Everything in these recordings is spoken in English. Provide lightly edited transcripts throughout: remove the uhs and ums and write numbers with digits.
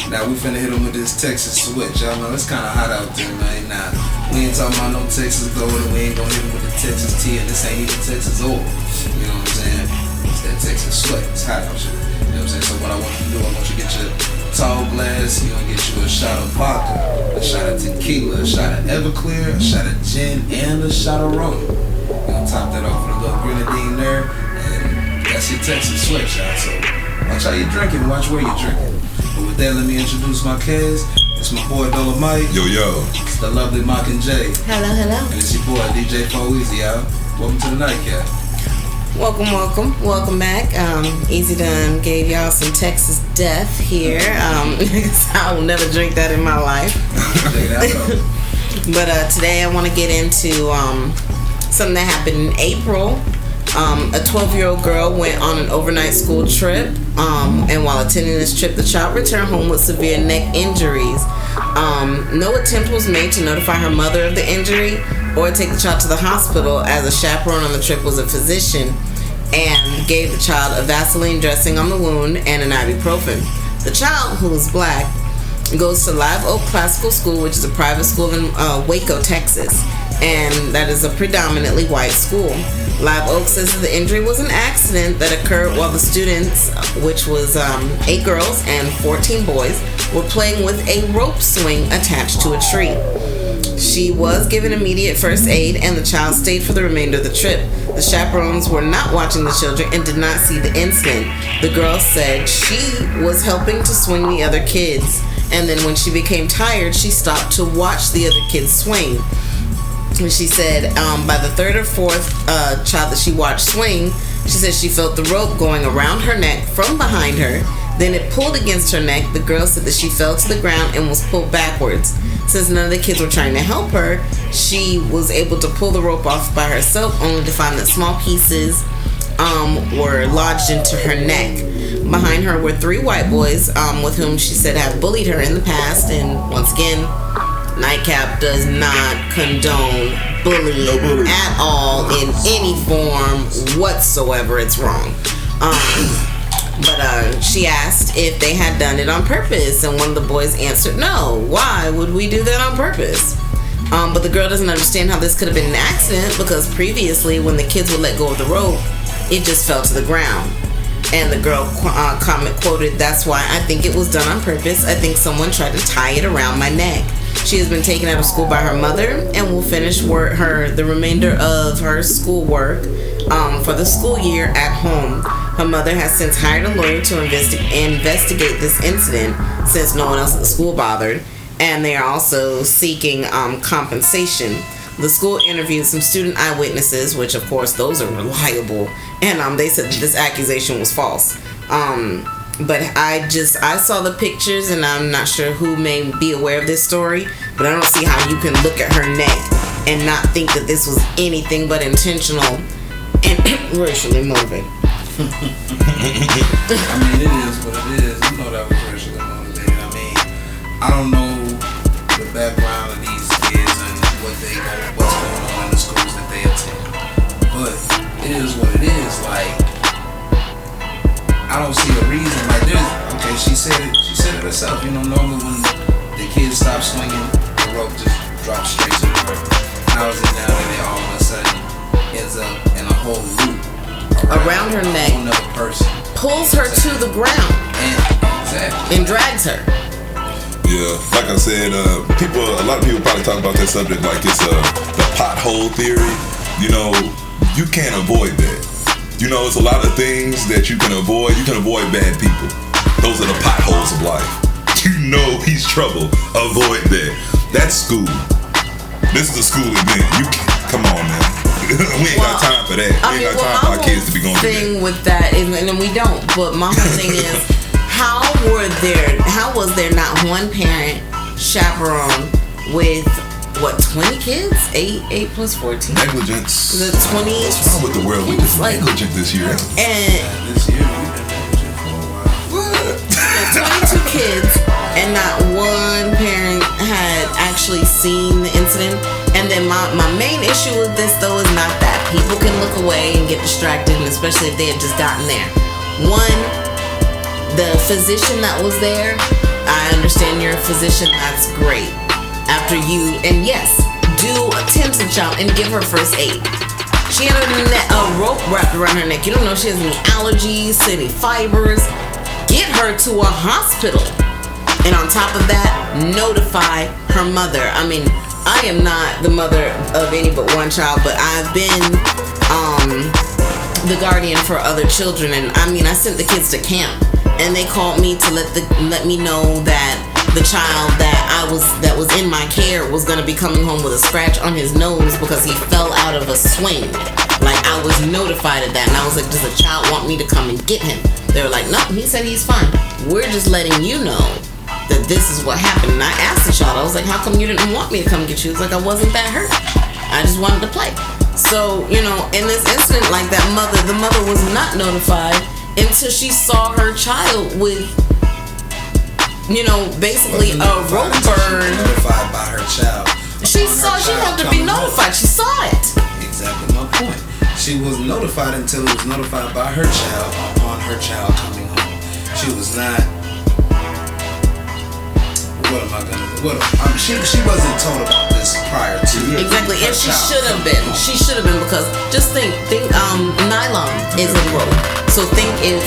Now we finna hit them with this Texas switch. Y'all know it's kind of hot out there, man. Now we ain't talking about no Texas gold, and we ain't gonna hit them with the Texas tea, and this ain't even Texas oil. You know what I'm saying? It's that Texas sweat. It's hot out here. You know what I'm saying? So what I want you to do, I want you to get your tall glass. You gonna get you a shot of vodka, a shot of tequila, a shot of Everclear, a shot of gin, and a shot of rum. You gonna top that off with a little grenadine there, and that's your Texas sweat, y'all. So watch how you drinking, watch where you drinking. But with that, let me introduce my cast. It's my boy Dolomite. Yo. It's the lovely Mockingjay. Hello. And it's your boy DJ 4Easy, y'all. Welcome to the nightcap. Welcome back. Easy Done gave y'all some Texas Death here. I will never drink that in my life. But today I want to get into something that happened in April. A 12-year-old girl went on an overnight school trip, and while attending this trip, the child returned home with severe neck injuries. No attempt was made to notify her mother of the injury or take the child to the hospital, as a chaperone on the trip was a physician and gave the child a Vaseline dressing on the wound and an ibuprofen. The child, who is black, goes to Live Oak Classical School, which is a private school in Waco, Texas, and that is a predominantly white school. Live Oak says that the injury was an accident that occurred while the students, which was 8 girls and 14 boys, were playing with a rope swing attached to a tree. She was given immediate first aid, and the child stayed for the remainder of the trip. The chaperones were not watching the children and did not see the incident. The girl said she was helping to swing the other kids, and then when she became tired, she stopped to watch the other kids swing. And she said by the third or fourth child that she watched swing, she said she felt the rope going around her neck from behind her. Then it pulled against her neck. The girl said that she fell to the ground and was pulled backwards. Since none of the kids were trying to help her, she was able to pull the rope off by herself, only to find that small pieces were lodged into her neck. Behind her were 3 white boys with whom she said have bullied her in the past. And once again, Nightcap does not condone bullying at all in any form whatsoever. It's wrong. But she asked if they had done it on purpose, and one of the boys answered, no. Why would we do that on purpose? But the girl doesn't understand how this could have been an accident, because previously when the kids would let go of the rope, it just fell to the ground. And the girl quoted, that's why I think it was done on purpose. I think someone tried to tie it around my neck. She has been taken out of school by her mother and will finish the remainder of her schoolwork for the school year at home. Her mother has since hired a lawyer to investigate this incident, since no one else at the school bothered, and they are also seeking compensation. The school interviewed some student eyewitnesses, which of course those are reliable, and they said that this accusation was false. But I saw the pictures, and I'm not sure who may be aware of this story, but I don't see how you can look at her neck and not think that this was anything but intentional and racially motivated. I mean, it is what it is. You know that was racially motivated. I mean, I don't know the background of these kids and what's going on in the schools that they attend, but it is what it is. Like, I don't see a reason. Like, she said it herself. You know, normally when the kids stop swinging, the rope just drops straight to the river. How is it now that they all of a sudden ends up in a whole loop around her neck, another person, pulls her to the ground, and drags her? Yeah, like I said, a lot of people probably talk about that subject like it's the pothole theory. You know, you can't avoid that. You know, it's a lot of things that you can avoid. You can avoid bad people. Those are the potholes of life. You know he's trouble. Avoid that. That's school. This is a school event. Come on, man. We ain't got time for that. We ain't got time for our kids to be going through that. The thing with that is, and we don't, but my whole thing is, how was there not one parent chaperone with 20 kids? 8 plus 14? Negligence. The 20. What's wrong with the world? We just negligent this year. And this year we've been negligent for a while. 22 kids, and not one parent had actually seen the incident. And then my main issue with this, though, is not that. People can look away and get distracted, and especially if they had just gotten there. One, the physician that was there I understand you're a physician. That's great. After you, and yes, do attend to the child and give her first aid. She had a rope wrapped around her neck. You don't know if she has any allergies, any fibers. Get her to a hospital. And on top of that, notify her mother. I mean, I am not the mother of any but one child, but I've been the guardian for other children. And I mean, I sent the kids to camp, and they called me to let me know that the child that was in my care was gonna be coming home with a scratch on his nose because he fell out of a swing. Like, I was notified of that, and I was like, does the child want me to come and get him? They were like, no, he said he's fine. We're just letting you know that this is what happened. And I asked the child, I was like, how come you didn't want me to come get you? He was like, I wasn't that hurt. I just wanted to play. So, you know, in this incident like that, the mother was not notified until she saw her child with, you know, basically a rope burn. Notified by her child. She had to be notified. She saw it. Exactly my point. She was notified until it was notified by her child upon her child coming home. She was not. What am I gonna do? She wasn't told about this prior to. Exactly, and she should have been. She should have been, because just think nylon is a rope. So think if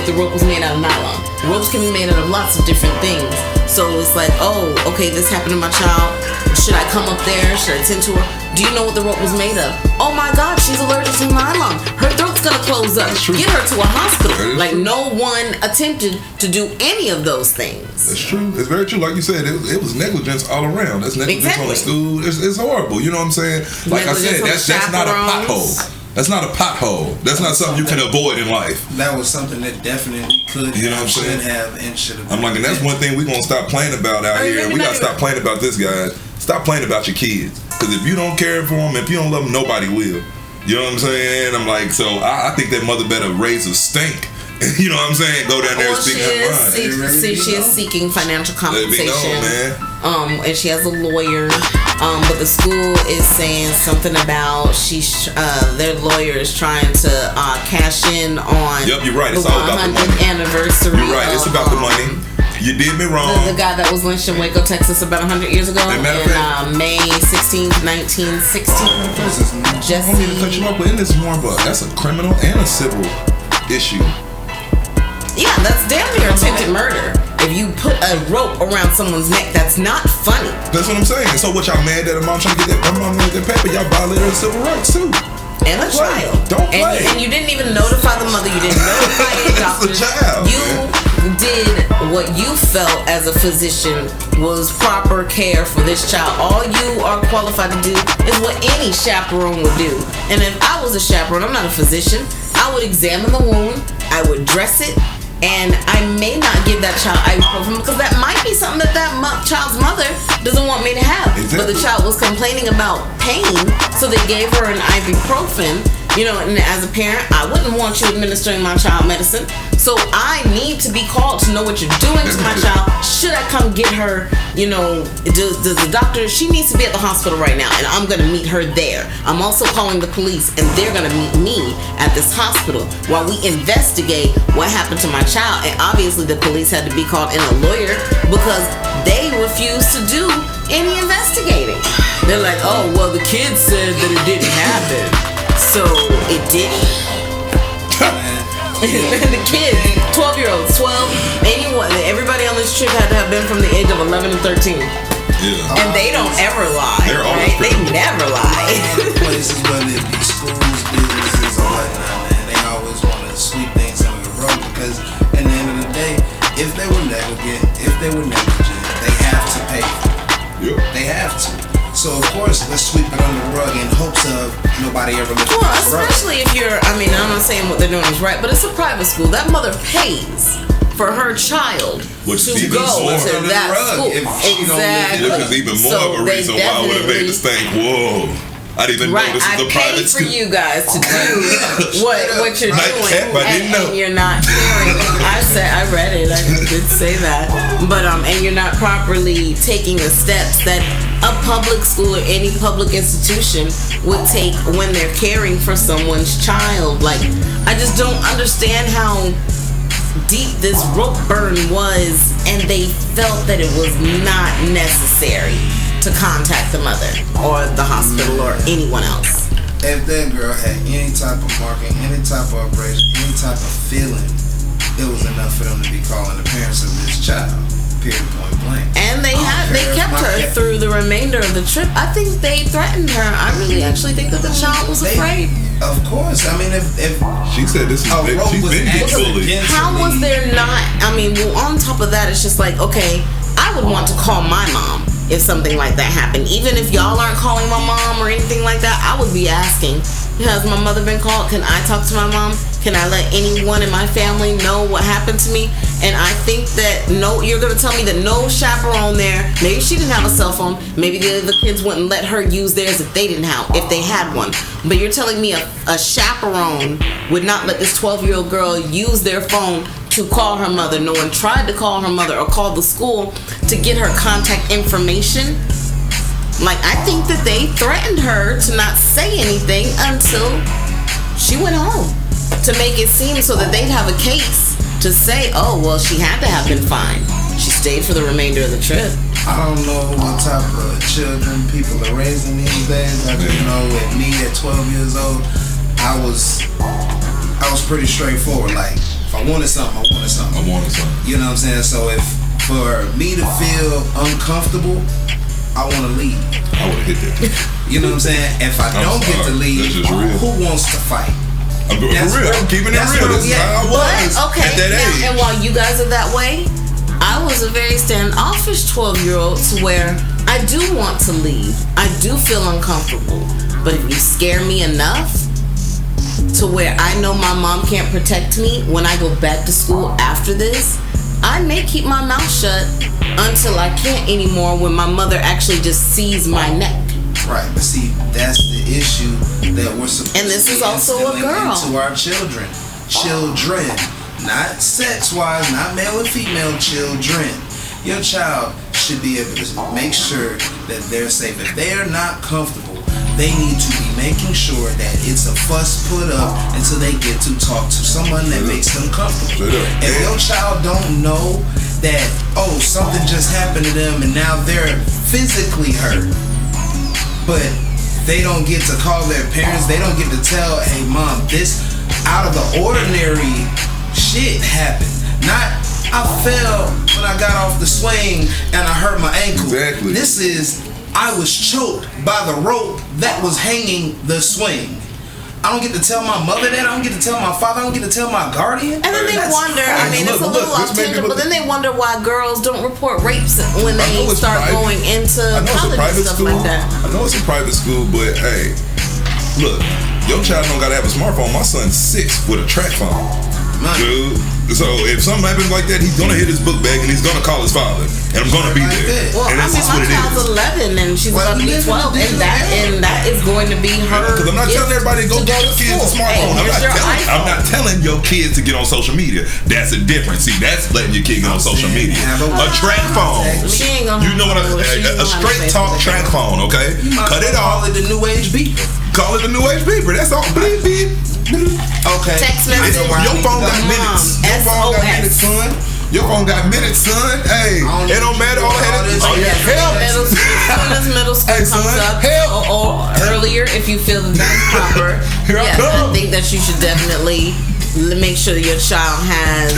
the rope was made out of nylon. Ropes can be made out of lots of different things. So it's like, oh, okay, this happened to my child. Should I come up there? Should I tend to her? Do you know what the rope was made of? Oh my God, she's allergic to nylon. Her throat's gonna close up. Get her to a hospital. Like, no one attempted to do any of those things. That's true. It's very true. Like you said, it was negligence all around. That's negligence on the school. It's horrible. You know what I'm saying? Like I said, that's not a pothole. That's not a pothole. That's not something you can avoid in life. That was something that definitely could have and should have. I'm like, and that's one thing we're gonna stop playing about out here. We gotta stop playing about this, guys. Stop playing about your kids. Because if you don't care for them, if you don't love them, nobody will. You know what I'm saying? I'm like, so I think that mother better raise a stink. You know what I'm saying? Go down there and speak her mind. She is seeking financial compensation. And she has a lawyer. But the school is saying something about their lawyer is trying to cash in on you're right. It's the all about the 100th money. anniversary. You're right. It's about the money. You did me wrong. The guy that was lynched in Waco, Texas about 100 years ago in May 16th, 1916. Jesse. I'm going to cut you off, but isn't this more of that's a criminal and a civil issue? Yeah, that's damn near attempted murder. If you put a rope around someone's neck, that's not funny. That's what I'm saying. So what, y'all mad that her mom trying to get that? Her mom wanted that paper. Y'all violated her civil rights too. And a child. Don't play. And you didn't even notify the mother. You didn't notify the doctor. It's a child. You did what you felt as a physician was proper care for this child. All you are qualified to do is what any chaperone would do. And if I was a chaperone, I'm not a physician, I would examine the wound, I would dress it, and I may not give that child ibuprofen because that might be something that child's mother doesn't want me to have. Exactly. But the child was complaining about pain, so they gave her an ibuprofen. You know, and as a parent, I wouldn't want you administering my child medicine. So I need to be called to know what you're doing to my child. Should I come get her? You know, does the doctor, she needs to be at the hospital right now, and I'm going to meet her there. I'm also calling the police, and they're going to meet me at this hospital while we investigate what happened to my child. And obviously the police had to be called in a lawyer because they refused to do any investigating. They're like, oh, well, the kid said that it didn't happen. So it didn't. The kids, 12-year-olds, 12, everybody on this trip had to have been from the age of 11 and 13. Yeah. And they don't ever lie. Right? They never lie. Places, whether it be schools, businesses, or whatnot, man, they always want to sweep things under the rug because at the end of the day, if they were negligent, they have to pay for it. Yep. They have to. So of course, let's sweep it under the rug in hopes of nobody ever looks at the rug. Especially if I'm not saying what they're doing is right, but it's a private school. That mother pays for her child to go to that school. Exactly. Which is even more of a reason why I would have made this thing. Whoa. I didn't even know this is a private school. I paid for you guys to do what you're doing, and you're not hearing. I read it. I did say that, but and you're not properly taking the steps that a public school or any public institution would take when they're caring for someone's child. Like, I just don't understand how deep this rope burn was, and they felt that it was not necessary to contact the mother or the hospital or anyone else. If that girl had any type of marking, any type of abrasion, any type of feeling, it was enough for them to be calling the parents of this child. Period, point blank. And they kept her through the remainder of the trip. I think they threatened her. I really actually think that the child was afraid. Of course. I mean, if she said this is big, she's been bullied. How was there not? I mean, well, on top of that, it's just like, okay, I would want to call my mom if something like that happened. Even if y'all aren't calling my mom or anything like that, I would be asking, has my mother been called? Can I talk to my mom? Can I let anyone in my family know what happened to me? And I think that you're going to tell me that no chaperone there. Maybe she didn't have a cell phone. Maybe the other kids wouldn't let her use theirs if they had one. But you're telling me a chaperone would not let this 12-year-old girl use their phone to call her mother. No one tried to call her mother or call the school to get her contact information. Like, I think that they threatened her to not say anything until she went home, to make it seem so that they'd have a case to say, oh, well, she had to have been fine. She stayed for the remainder of the trip. I don't know what type of children people are raising these days. I just know with me at 12 years old, I was pretty straightforward. Like, if I wanted something, I wanted something. You know what I'm saying? So if for me to feel uncomfortable, I want to leave. I would have hit that. You know what I'm saying? If I don't get to leave, who wants to fight? I'm for real. I'm keeping it real. That's how I was at that age. And while you guys are that way, I was a very standoffish 12-year-old to where I do want to leave. I do feel uncomfortable. But if you scare me enough to where I know my mom can't protect me when I go back to school after this, I may keep my mouth shut until I can't anymore, when my mother actually just sees my neck. Right, but see, that's the issue that we're supposed and this to is also a girl. into our children. Children. Not sex-wise, not male and female, children. Your child should be able to make sure that they're safe. If they are not comfortable, they need to be making sure that it's a fuss put up until they get to talk to someone that makes them comfortable. If your child don't know that, oh, something just happened to them and now they're physically hurt, but they don't get to call their parents, they don't get to tell, hey mom, this out of the ordinary shit happened. Not, I fell when I got off the swing and I hurt my ankle. Exactly. This is, I was choked by the rope that was hanging the swing. I don't get to tell my mother that. I don't get to tell my father. I don't get to tell my guardian. And then they wonder, I mean, it's a little off tangent, but then they wonder why girls don't report rapes when they start going into college and stuff like that. I know it's a private school, but hey, look, your child don't gotta have a smartphone. My son's 6 with a track phone. Dude. So if something happens like that, he's gonna hit his book bag and he's gonna call his father, and I'm gonna be there. Well, and that's my child's 11 and she's about to be 12, and that is going to be her. Because I'm not telling everybody to go get your kids a smartphone. I'm not telling your kids to get on social media. That's a difference. See, that's letting your kid get on social media. A track phone. You know what? A straight talk track phone. Okay, cut it off. Call it the new age beeper. Call it the new age beeper. That's all. Beep beep. Okay. Text message. Your phone got minutes. Your phone got minutes, son. Your phone got minutes, son. Hey, it don't matter. All I had is help. Middle school comes up, or earlier if you feel that that's proper. Yes, I think that you should definitely make sure that your child has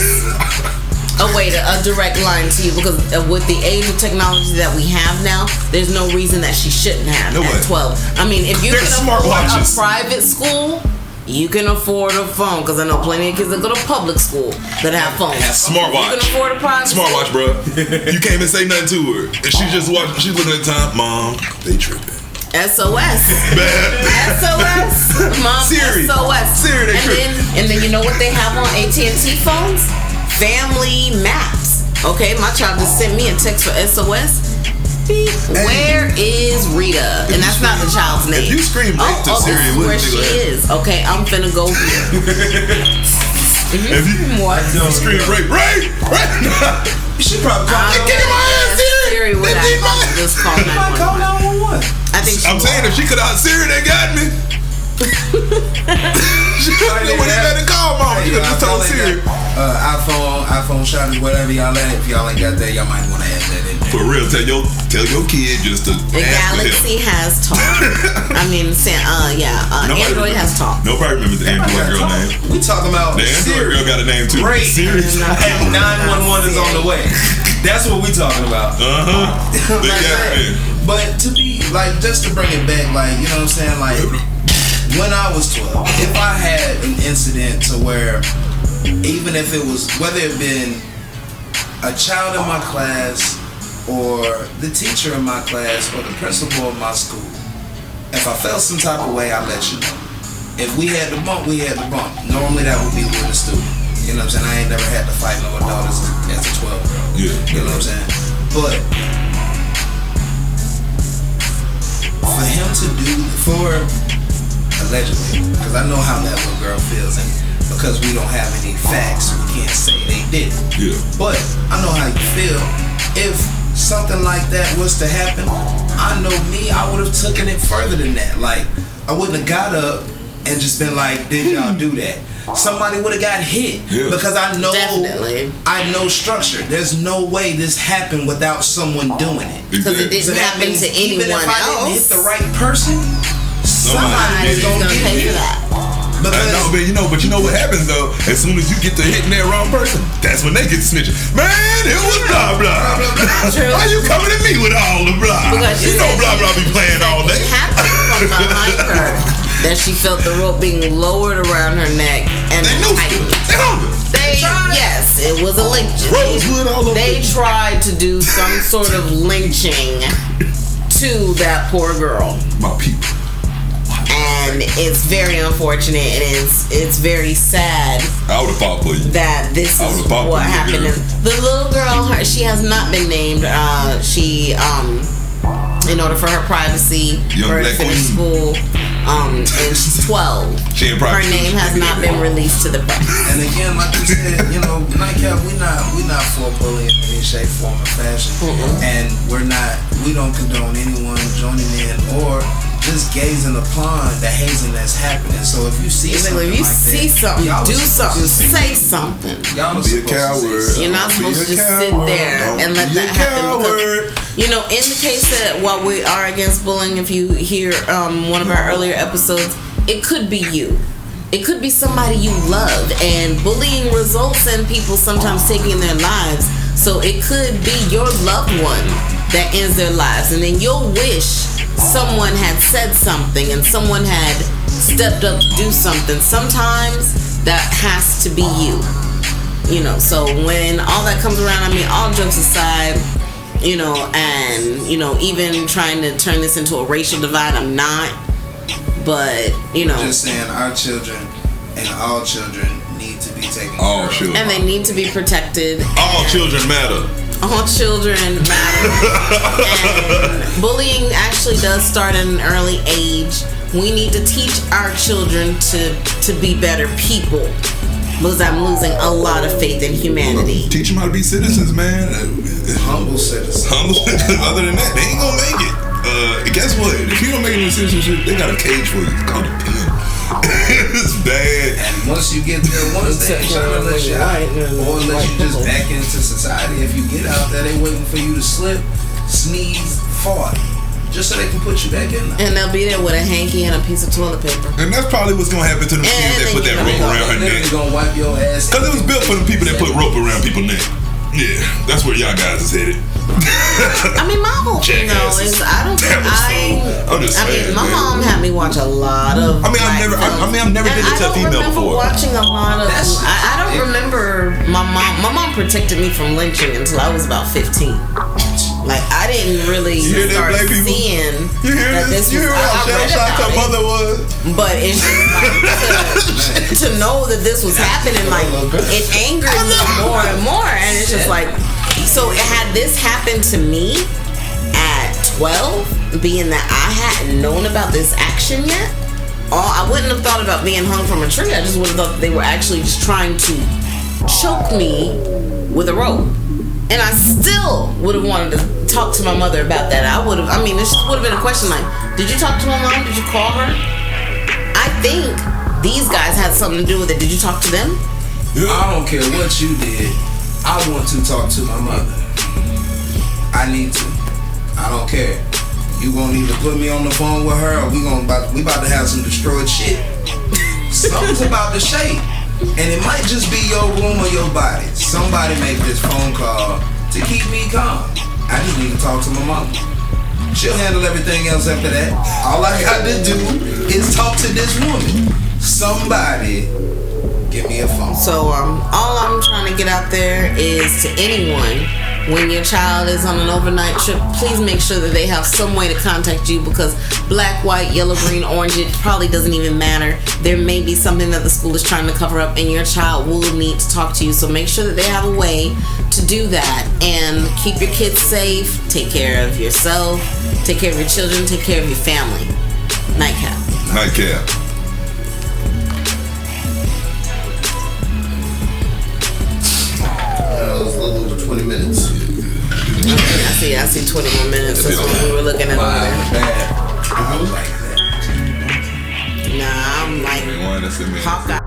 a direct line to you, because with the age of technology that we have now, there's no reason that she shouldn't have at 12. I mean, if you can afford a private school, you can afford a phone, because I know plenty of kids that go to public school that have phones. Smartwatch. You can afford a private smartwatch, bro. You can't even say nothing to her, and she just watching. She's looking at the time. Mom, they tripping. SOS. SOS. Mom, Siri. SOS. Siri, they tripping. And then you know what they have on AT&T phones? Family maps. Okay, my child just sent me a text for SOS. Beep. Where is Rita? And that's not the child's name. If you scream rape to Siri, this is where she is. Okay, I'm finna go here. If you scream rape, she probably get in my ass, Siri would have just call 911. I think I'm saying if she could out Siri, they got me. She wouldn't have had to call mom. You could just told Siri. iPhone shopping, whatever y'all at. If y'all ain't got that, y'all might want to add that in there. For real, tell your kid just to. The Galaxy has talk. I mean, Android has talk. Nobody remembers the Android girl name. We talking about the Android Siri. girl got a name too. Great. Siri. And 911 is on the way. That's what we talking about. But to be like, just to bring it back, like, you know what I'm saying, like, when I was 12, if I had an incident to where, even if it was, whether it been a child in my class or the teacher in my class or the principal of my school, if I felt some type of way, I'd let you know. If we had the bump, we had the bump. Normally that would be with a student. You know what I'm saying? I ain't never had to fight no adult as a 12-year-old. Yeah. You know what I'm saying? But for him to allegedly, because I know how that little girl feels, and because we don't have any facts, we can't say they did it. Yeah. But I know how you feel. If something like that was to happen, I know me, I would have taken it further than that. Like, I wouldn't have got up and just been like, did y'all do that? Somebody would have got hit. Yeah. Because I know Definitely. I know structure. There's no way this happened without someone doing it. Because it didn't happen to anyone even if I else. didn't hit the right person, somebody's gonna pay get for that. But you know what happens though? As soon as you get to hitting that wrong person, that's when they get snitching. Man, it was blah blah. Why you coming at me with all the blah? Because you know blah blah be playing all day. It happened from behind her that she felt the rope being lowered around her neck and tightened. Yes, it was a lynch. They tried to do some sort of lynching to that poor girl. My people. And it's very unfortunate, and it's very sad. I would have fought for you. That this is what happened. The little girl, she has not been named. In order for her privacy, for her to finish school, and she's 12. Her name has not been released to the press. And again, like you said, Nightcap, we not for bullying in any shape, form, or fashion, and we don't condone anyone joining in or just gazing upon the hazing that's happening. So if you see something do something, say something. Y'all be a coward. You're not supposed to just sit there and let that happen. Because, in the case that while we are against bullying, if you hear one of our earlier episodes, it could be you. It could be somebody you love, and bullying results in people sometimes taking their lives. So it could be your loved one that ends their lives, and then you'll wish someone had said something and someone had stepped up to do something. Sometimes that has to be you. So when all that comes around, all jokes aside, and even trying to turn this into a racial divide, I'm not. But I'm just saying, our children and all children need to be taken care of. And they need to be protected. All children matter. All children matter. And bullying actually does start at an early age. We need to teach our children to be better people. Because I'm losing a lot of faith in humanity. Teach them how to be citizens, man. Humble citizens. Other than that, they ain't gonna make it. Guess what? If you don't make it in citizenship, they got a cage for you. It's called a pen. It's bad. And once you get there, they ain't trying to let you out, or let you just back into society. If you get out there, they waiting for you to slip, sneeze, fart, just so they can put you back in there. And they'll be there with a hanky and a piece of toilet paper. And that's probably what's gonna happen to them kids that put that rope around her neck. They're gonna wipe your ass. Because it was built for the people that put rope around people's neck. Yeah, that's where y'all guys is headed. My whole thing though is I'm just saying, my mom had me watch a lot of. I've never did it to a female before. Watching a lot of. I don't remember my mom. My mom protected me from lynching until I was about 15. Like I didn't really start seeing that this was. I read about it, mother was. But it's just like to know that this was happening. Like it angered me more and more, and it's just like. So had this happened to me at 12, being that I hadn't known about this action yet, I wouldn't have thought about being hung from a tree. I just would have thought that they were actually just trying to choke me with a rope. And I still would have wanted to talk to my mother about that. It just would have been a question like, did you talk to my mom? Did you call her? I think these guys had something to do with it. Did you talk to them? I don't care what you did. I want to talk to my mother. I need to. I don't care. You gonna either put me on the phone with her, or we about to have some destroyed shit. Something's about to shake, and it might just be your room or your body. Somebody make this phone call to keep me calm. I just need to talk to my mom. She'll handle everything else after that. All I got to do is talk to this woman. Somebody give me a phone. So all I'm trying to get out there is to anyone, when your child is on an overnight trip, please make sure that they have some way to contact you, because black, white, yellow, green, orange, it probably doesn't even matter. There may be something that the school is trying to cover up, and your child will need to talk to you. So make sure that they have a way to do that, and keep your kids safe. Take care of yourself. Take care of your children. Take care of your family. Nightcap. Nightcap. It was a little over 20 minutes. Okay, I see 20 more minutes. That's what we were looking at over there. I was like that. Nah, I'm like Hawkeye.